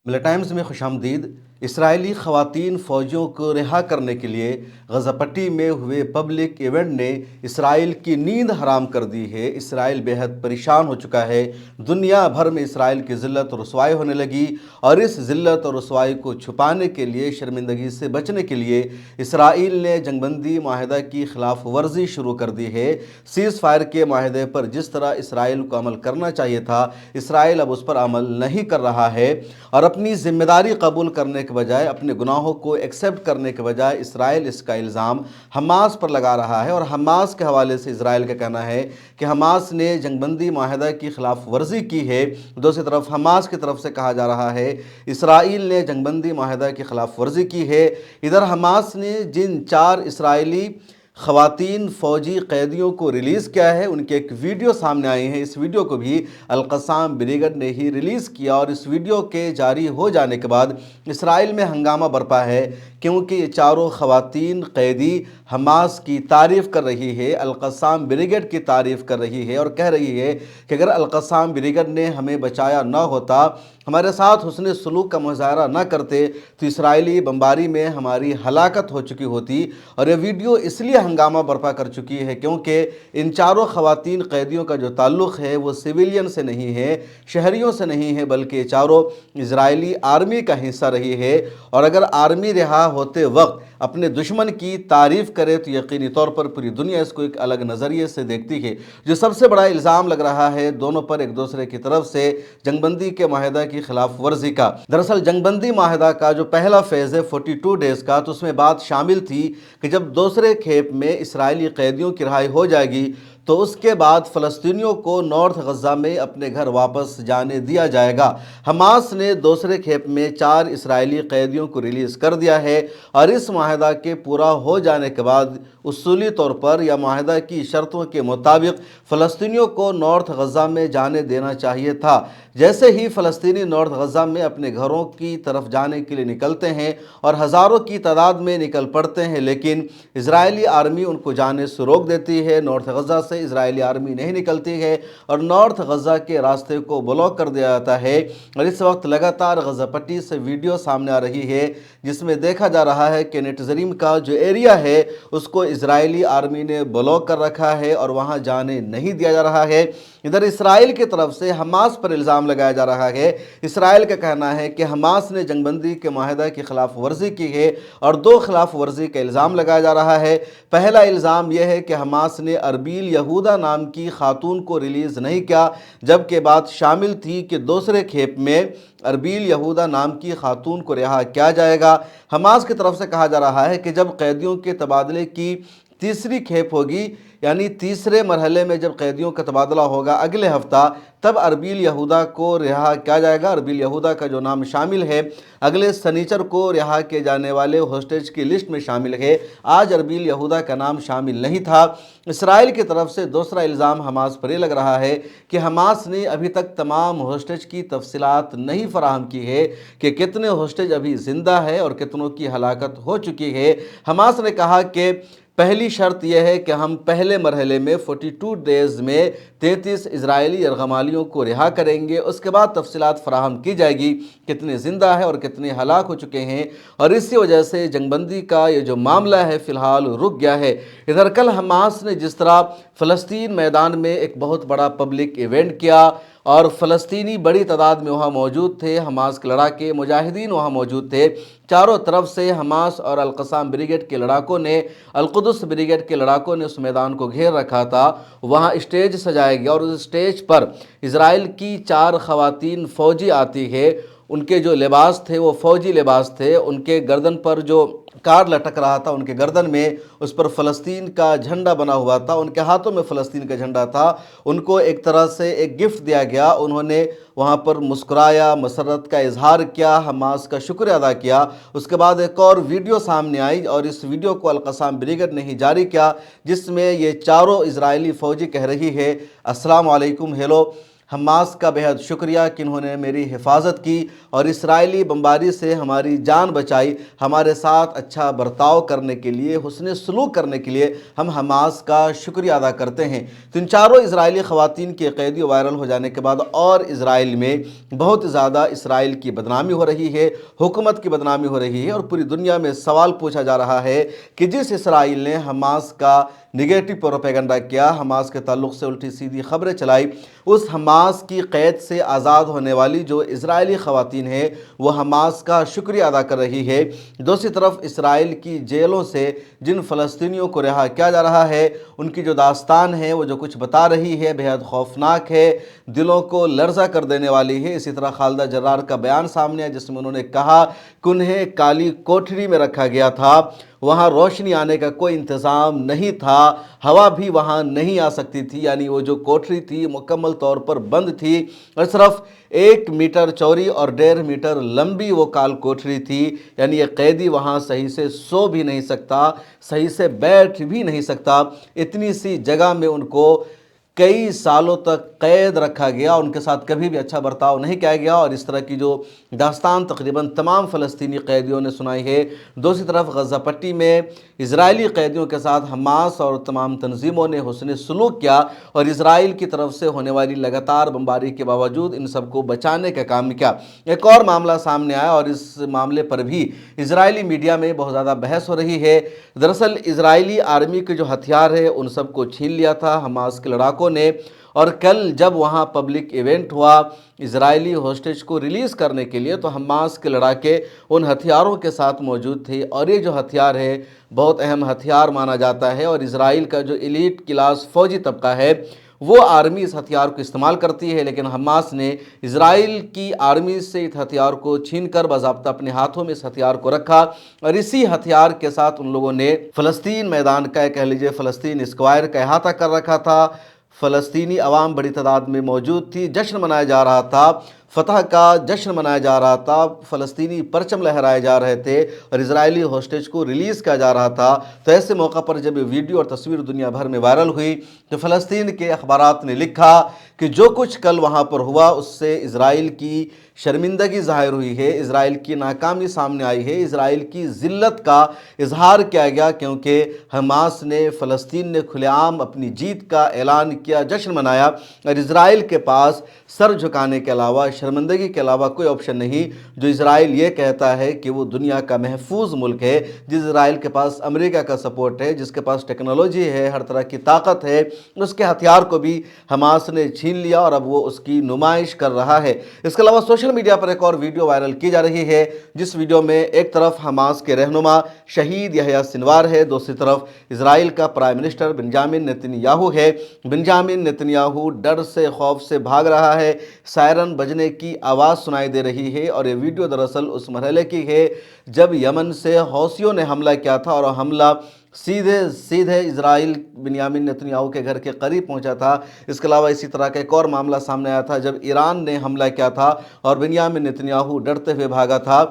ملت ٹائمز میں خوش آمدید۔ اسرائیلی خواتین فوجیوں کو رہا کرنے کے لیے غزہ پٹی میں ہوئے پبلک ایونٹ نے اسرائیل کی نیند حرام کر دی ہے۔ اسرائیل بے حد پریشان ہو چکا ہے۔ دنیا بھر میں اسرائیل کی ذلت اور رسوائی ہونے لگی، اور اس ذلت اور رسوائی کو چھپانے کے لیے، شرمندگی سے بچنے کے لیے اسرائیل نے جنگ بندی معاہدہ کی خلاف ورزی شروع کر دی ہے۔ سیز فائر کے معاہدے پر جس طرح اسرائیل کو عمل کرنا چاہیے تھا، اسرائیل اب اس پر عمل نہیں کر رہا ہے، اور اپنی ذمہ داری قبول کرنے کے بجائے، اپنے گناہوں کو ایکسیپٹ کرنے کے بجائے، اسرائیل اس کا الزام حماس پر لگا رہا ہے۔ اور حماس کے حوالے سے اسرائیل کا کہنا ہے کہ حماس نے جنگ بندی معاہدہ کی خلاف ورزی کی ہے۔ دوسری طرف حماس کی طرف سے کہا جا رہا ہے اسرائیل نے جنگ بندی معاہدہ کی خلاف ورزی کی ہے۔ ادھر حماس نے جن 4 اسرائیلی خواتین فوجی قیدیوں کو ریلیز کیا ہے، ان کے ایک ویڈیو سامنے آئی ہے۔ اس ویڈیو کو بھی القصام بریگیڈ نے ہی ریلیز کیا، اور اس ویڈیو کے جاری ہو جانے کے بعد اسرائیل میں ہنگامہ برپا ہے، کیونکہ یہ چاروں خواتین قیدی حماس کی تعریف کر رہی ہے، القصام بریگیڈ کی تعریف کر رہی ہے، اور کہہ رہی ہے کہ اگر القصام بریگیڈ نے ہمیں بچایا نہ ہوتا، ہمارے ساتھ حسن سلوک کا مظاہرہ نہ کرتے، تو اسرائیلی بمباری میں ہماری ہلاکت ہو چکی ہوتی۔ اور یہ ویڈیو اس لیے ہنگامہ برپا کر چکی ہے کیونکہ ان چاروں خواتین قیدیوں کا جو تعلق ہے وہ سویلین سے نہیں ہے، شہریوں سے نہیں ہے، بلکہ یہ چاروں اسرائیلی آرمی کا حصہ رہی ہے۔ اور اگر آرمی رہا ہوتے وقت اپنے دشمن کی تعریف کرے تو یقینی طور پر پوری دنیا اس کو ایک الگ نظریے سے دیکھتی ہے۔ جو سب سے بڑا الزام لگ رہا ہے دونوں پر ایک دوسرے کی طرف سے جنگ بندی کے معاہدہ کی خلاف ورزی کا۔ دراصل جنگ بندی معاہدہ کا جو پہلا فیز ہے 42 ڈیز کا، تو اس میں بات شامل تھی کہ جب دوسرے کھیپ میں اسرائیلی قیدیوں کی رہائی ہو جائے گی تو اس کے بعد فلسطینیوں کو نارتھ غزہ میں اپنے گھر واپس جانے دیا جائے گا۔ حماس نے دوسرے کھیپ میں 4 اسرائیلی قیدیوں کو ریلیز کر دیا ہے، اور اس معاہدہ کے پورا ہو جانے کے بعد اصولی طور پر یا معاہدہ کی شرطوں کے مطابق فلسطینیوں کو نارتھ غزہ میں جانے دینا چاہیے تھا۔ جیسے ہی فلسطینی نارتھ غزہ میں اپنے گھروں کی طرف جانے کے لیے نکلتے ہیں، اور ہزاروں کی تعداد میں نکل پڑتے ہیں، لیکن اسرائیلی آرمی ان کو جانے سے روک دیتی ہے۔ نارتھ غزہ سے اسرائیلی آرمی نہیں نکلتی ہے، اور نارتھ غزہ کے راستے کو بلاک کر دیا جاتا ہے۔ اور اس وقت لگاتار غزہ پٹی سے ویڈیو سامنے آ رہی ہے جس میں دیکھا جا رہا ہے کہ نیٹزریم کا جو ایریا ہے اس کو اسرائیلی آرمی نے بلاک کر رکھا ہے، اور وہاں جانے نہیں دیا جا رہا ہے۔ ادھر اسرائیل کی طرف سے حماس پر الزام لگایا جا رہا ہے۔ اسرائیل کا کہنا ہے کہ حماس نے جنگ بندی کے معاہدہ کی خلاف ورزی کی ہے، اور 2 خلاف ورزی کا الزام لگایا جا رہا ہے۔ پہلا الزام یہ ہے کہ حماس نے اربیل یہودا نام کی خاتون کو ریلیز نہیں کیا، جبکہ بات شامل تھی کہ دوسرے کھیپ میں اربیل یہودا نام کی خاتون کو رہا کیا جائے گا۔ حماس کی طرف سے کہا جا رہا ہے کہ جب قیدیوں کے تبادلے کی تیسری کھیپ ہوگی، یعنی تیسرے مرحلے میں جب قیدیوں کا تبادلہ ہوگا اگلے ہفتہ، تب اربیل یہودا کو رہا کیا جائے گا۔ اربیل یہودا کا جو نام شامل ہے اگلے سنیچر کو رہا کیے جانے والے ہوسٹیج کی لسٹ میں شامل ہے۔ آج اربیل یہودا کا نام شامل نہیں تھا۔ اسرائیل کی طرف سے دوسرا الزام حماس پر یہ لگ رہا ہے کہ حماس نے ابھی تک تمام ہوسٹیج کی تفصیلات نہیں فراہم کی ہے کہ کتنے ہوسٹیج ابھی زندہ ہے اور کتنوں کی ہلاکت ہو چکی ہے۔ حماس نے کہا کہ پہلی شرط یہ ہے کہ ہم پہلے مرحلے میں 42 ڈیز میں 33 اسرائیلی یرغمالیوں کو رہا کریں گے، اس کے بعد تفصیلات فراہم کی جائے گی کتنے زندہ ہے اور کتنے ہلاک ہو چکے ہیں، اور اسی وجہ سے جنگ بندی کا یہ جو معاملہ ہے فی الحال رک گیا ہے۔ ادھر کل حماس نے جس طرح فلسطین میدان میں ایک بہت بڑا پبلک ایونٹ کیا، اور فلسطینی بڑی تعداد میں وہاں موجود تھے، حماس کے لڑاکے مجاہدین وہاں موجود تھے، چاروں طرف سے حماس اور القصام بریگیڈ کے لڑاکوں نے، القدس بریگیڈ کے لڑاکوں نے اس میدان کو گھیر رکھا تھا۔ وہاں اسٹیج سجایا گیا، اور اس اسٹیج پر اسرائیل کی 4 خواتین فوجی آتی ہے۔ ان کے جو لباس تھے وہ فوجی لباس تھے، ان کے گردن پر جو کارڈ لٹک رہا تھا، ان کے گردن میں اس پر فلسطین کا جھنڈا بنا ہوا تھا، ان کے ہاتھوں میں فلسطین کا جھنڈا تھا۔ ان کو ایک طرح سے ایک گفٹ دیا گیا، انہوں نے وہاں پر مسکرایا، مسرت کا اظہار کیا، حماس کا شکریہ ادا کیا۔ اس کے بعد ایک اور ویڈیو سامنے آئی، اور اس ویڈیو کو القصام بریگیڈ نے ہی جاری کیا، جس میں یہ چاروں اسرائیلی فوجی کہہ رہی ہے السلام علیکم، ہیلو، حماس کا بہت شکریہ کہ انہوں نے میری حفاظت کی اور اسرائیلی بمباری سے ہماری جان بچائی۔ ہمارے ساتھ اچھا برتاؤ کرنے کے لیے، حسن سلوک کرنے کے لیے ہم حماس کا شکریہ ادا کرتے ہیں۔ تو ان چاروں اسرائیلی خواتین کے قیدی وائرل ہو جانے کے بعد اور اسرائیل میں بہت زیادہ اسرائیل کی بدنامی ہو رہی ہے، حکومت کی بدنامی ہو رہی ہے، اور پوری دنیا میں سوال پوچھا جا رہا ہے کہ جس اسرائیل نے حماس کا نگیٹو پروپیگنڈا کیا، حماس کے تعلق سے الٹی سیدھی خبریں چلائی، اس حماس کی قید سے آزاد ہونے والی جو اسرائیلی خواتین ہیں وہ حماس کا شکریہ ادا کر رہی ہے۔ دوسری طرف اسرائیل کی جیلوں سے جن فلسطینیوں کو رہا کیا جا رہا ہے، ان کی جو داستان ہے، وہ جو کچھ بتا رہی ہے، بہت خوفناک ہے، دلوں کو لرزہ کر دینے والی ہے۔ اسی طرح خالدہ جرار کا بیان سامنے ہے جس میں انہوں نے کہا کہ انہیں کالی کوٹری میں رکھا گیا تھا، وہاں روشنی آنے کا کوئی انتظام نہیں تھا، ہوا بھی وہاں نہیں آ سکتی تھی، یعنی وہ جو کوٹری تھی مکمل طور پر بند تھی، اور صرف 1 میٹر چوڑی اور 1.5 میٹر لمبی وہ کال کوٹری تھی، یعنی یہ قیدی وہاں صحیح سے سو بھی نہیں سکتا، صحیح سے بیٹھ بھی نہیں سکتا۔ اتنی سی جگہ میں ان کو کئی سالوں تک قید رکھا گیا، ان کے ساتھ کبھی بھی اچھا برتاؤ نہیں کیا گیا، اور اس طرح کی جو داستان تقریباً تمام فلسطینی قیدیوں نے سنائی ہے۔ دوسری طرف غزہ پٹی میں اسرائیلی قیدیوں کے ساتھ حماس اور تمام تنظیموں نے حسن سلوک کیا اور اسرائیل کی طرف سے ہونے والی لگاتار بمباری کے باوجود ان سب کو بچانے کا کام کیا۔ ایک اور معاملہ سامنے آیا اور اس معاملے پر بھی اسرائیلی میڈیا میں بہت زیادہ بحث ہو رہی ہے۔ دراصل اسرائیلی آرمی کے جو ہتھیار ہے ان سب کو چھین لیا تھا حماس کے لڑاکوں نے، اور کل جب وہاں پبلک ایونٹ ہوا اسرائیلی ہوسٹیج کو ریلیز کرنے کے لیے تو حماس کے لڑاکے ان ہتھیاروں کے ساتھ موجود تھے، اور یہ جو ہتھیار ہے بہت اہم ہتھیار مانا جاتا ہے، اور اسرائیل کا جو ایلیٹ کلاس فوجی طبقہ ہے وہ آرمی اس ہتھیار کو استعمال کرتی ہے، لیکن حماس نے اسرائیل کی آرمی سے اس ہتھیار کو چھین کر باضابطہ اپنے ہاتھوں میں اس ہتھیار کو رکھا، اور اسی ہتھیار کے ساتھ ان لوگوں نے فلسطین میدان کا کہہ لیجیے فلسطین اسکوائر کا احاطہ کر رکھا تھا۔ فلسطینی عوام بڑی تعداد میں موجود تھی، جشن منایا جا رہا تھا، فتح کا جشن منایا جا رہا تھا، فلسطینی پرچم لہرائے جا رہے تھے اور اسرائیلی ہوسٹیج کو ریلیز کیا جا رہا تھا۔ تو ایسے موقع پر جب یہ ویڈیو اور تصویر دنیا بھر میں وائرل ہوئی تو فلسطین کے اخبارات نے لکھا کہ جو کچھ کل وہاں پر ہوا اس سے اسرائیل کی شرمندگی ظاہر ہوئی ہے، اسرائیل کی ناکامی سامنے آئی ہے، اسرائیل کی ذلت کا اظہار کیا گیا، کیونکہ حماس نے فلسطین نے کھلے عام اپنی جیت کا اعلان کیا، جشن منایا، اور اسرائیل کے پاس سر جھکانے کے علاوہ، شرمندگی کے علاوہ کوئی آپشن نہیں۔ جو اسرائیل یہ کہتا ہے کہ وہ دنیا کا محفوظ ملک ہے، جس اسرائیل کے پاس امریکہ کا سپورٹ ہے، جس کے پاس ٹیکنالوجی ہے، ہر طرح کی طاقت ہے، اس کے ہتھیار کو بھی حماس نے چھین لیا اور اب وہ اس کی نمائش کر رہا ہے۔ اس کے علاوہ سوشل میڈیا پر ایک اور ویڈیو وائرل کی جا رہی ہے جس ویڈیو میں ایک طرف حماس کے رہنما شہید یحییٰ سنوار ہے، دوسری طرف اسرائیل کا prime minister Benjamin Nitin Yahoo ہے۔ بنجامن نیتن یاہو ڈر سے، خوف سے بھاگ رہا ہے، سائرن بجنے کی آواز سنائی دے رہی ہے، اور یہ ویڈیو دراصل اس مرحلے کی ہے جب یمن سے حوثیوں نے حملہ کیا تھا، اور حملہ سیدھے اسرائیل بنیامن نیتن یاہو کے گھر کے قریب پہنچا تھا۔ اس کے علاوہ اسی طرح کا ایک اور معاملہ سامنے آیا تھا جب ایران نے حملہ کیا تھا اور بنیامن نیتن یاہو ڈرتے ہوئے بھاگا تھا۔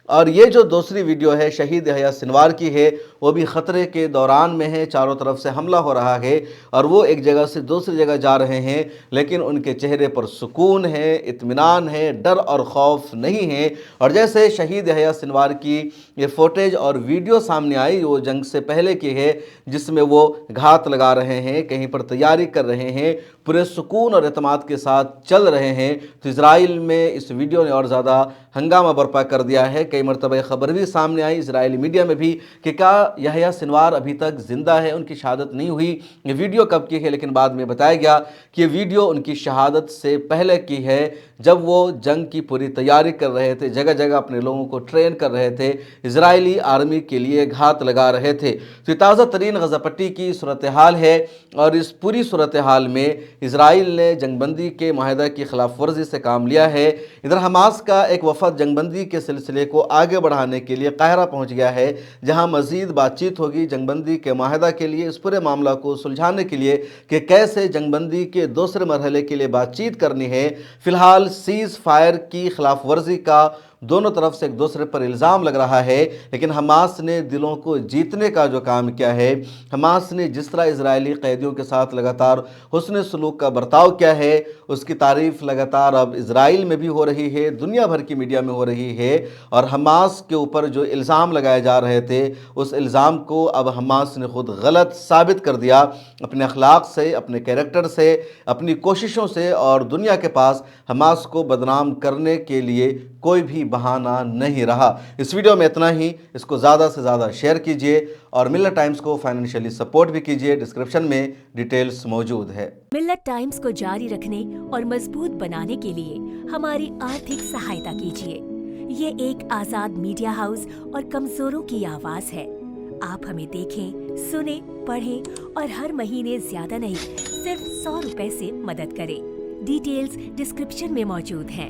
اور یہ جو دوسری ویڈیو ہے شہید یحییٰ سنوار کی ہے، وہ بھی خطرے کے دوران میں ہے، چاروں طرف سے حملہ ہو رہا ہے اور وہ ایک جگہ سے دوسری جگہ جا رہے ہیں، لیکن ان کے چہرے پر سکون ہے، اطمینان ہے، ڈر اور خوف نہیں ہے۔ اور جیسے شہید یحییٰ سنوار کی یہ فوٹیج اور ویڈیو سامنے آئی، وہ جنگ سے پہلے کی ہے جس میں وہ گھات لگا رہے ہیں، کہیں پر تیاری کر رہے ہیں، پورے سکون اور اعتماد کے ساتھ چل رہے ہیں۔ تو اسرائیل میں اس ویڈیو نے اور زیادہ ہنگامہ برپا کر دیا ہے۔ کئی مرتبہ خبر بھی سامنے آئی اسرائیلی میڈیا میں بھی کہ کیا یحییٰ سنوار ابھی تک زندہ ہے، ان کی شہادت نہیں ہوئی۔ یہ ویڈیو کب کی ہے، لیکن بعد میں بتایا گیا کہ یہ ویڈیو ان کی شہادت سے پہلے کی ہے، جب وہ جنگ کی پوری تیاری کر رہے تھے، جگہ جگہ اپنے لوگوں کو ٹرین کر رہے تھے، اسرائیلی آرمی کے لیے گھات لگا رہے تھے۔ تو یہ تازہ ترین غزہ پٹی کی صورتحال ہے، اور اس پوری صورتحال میں اسرائیل نے جنگ بندی کے معاہدہ کی خلاف ورزی سے کام لیا ہے۔ ادھر حماس کا ایک وفد جنگ بندی کے سلسلے کو آگے بڑھانے کے لیے قاہرہ پہنچ گیا ہے، جہاں مزید بات چیت ہوگی جنگ بندی کے معاہدہ کے لیے، اس پورے معاملہ کو سلجھانے کے لیے کہ کیسے جنگ بندی کے دوسرے مرحلے کے لیے بات چیت کرنی ہے۔ فی الحال سیز فائر کی خلاف ورزی کا دونوں طرف سے ایک دوسرے پر الزام لگ رہا ہے، لیکن حماس نے دلوں کو جیتنے کا جو کام کیا ہے، حماس نے جس طرح اسرائیلی قیدیوں کے ساتھ لگاتار حسن سلوک کا برتاؤ کیا ہے، اس کی تعریف لگاتار اب اسرائیل میں بھی ہو رہی ہے، دنیا بھر کی میڈیا میں ہو رہی ہے، اور حماس کے اوپر جو الزام لگائے جا رہے تھے اس الزام کو اب حماس نے خود غلط ثابت کر دیا، اپنے اخلاق سے، اپنے کیریکٹر سے، اپنی کوششوں سے، اور دنیا کے پاس حماس کو بدنام کرنے کے لیے کوئی بھی بہانہ نہیں رہا۔ اس ویڈیو میں اتنا ہی، اس کو زیادہ سے زیادہ شیئر کیجئے اور ملت ٹائمز کو فائنینشلی سپورٹ بھی کیجئے، ڈسکرپشن میں ڈیٹیلز موجود ہے۔ ملت ٹائمز کو جاری رکھنے اور مضبوط بنانے کے لیے ہماری آرتھک سہایتا کیجیے۔ یہ ایک آزاد میڈیا ہاؤس اور کمزوروں کی آواز ہے۔ آپ ہمیں دیکھیں، سنیں، پڑھیں اور ہر مہینے زیادہ نہیں، صرف 100 روپے سے مدد کریں۔ ڈیٹیلز ڈسکرپشن میں موجود ہیں۔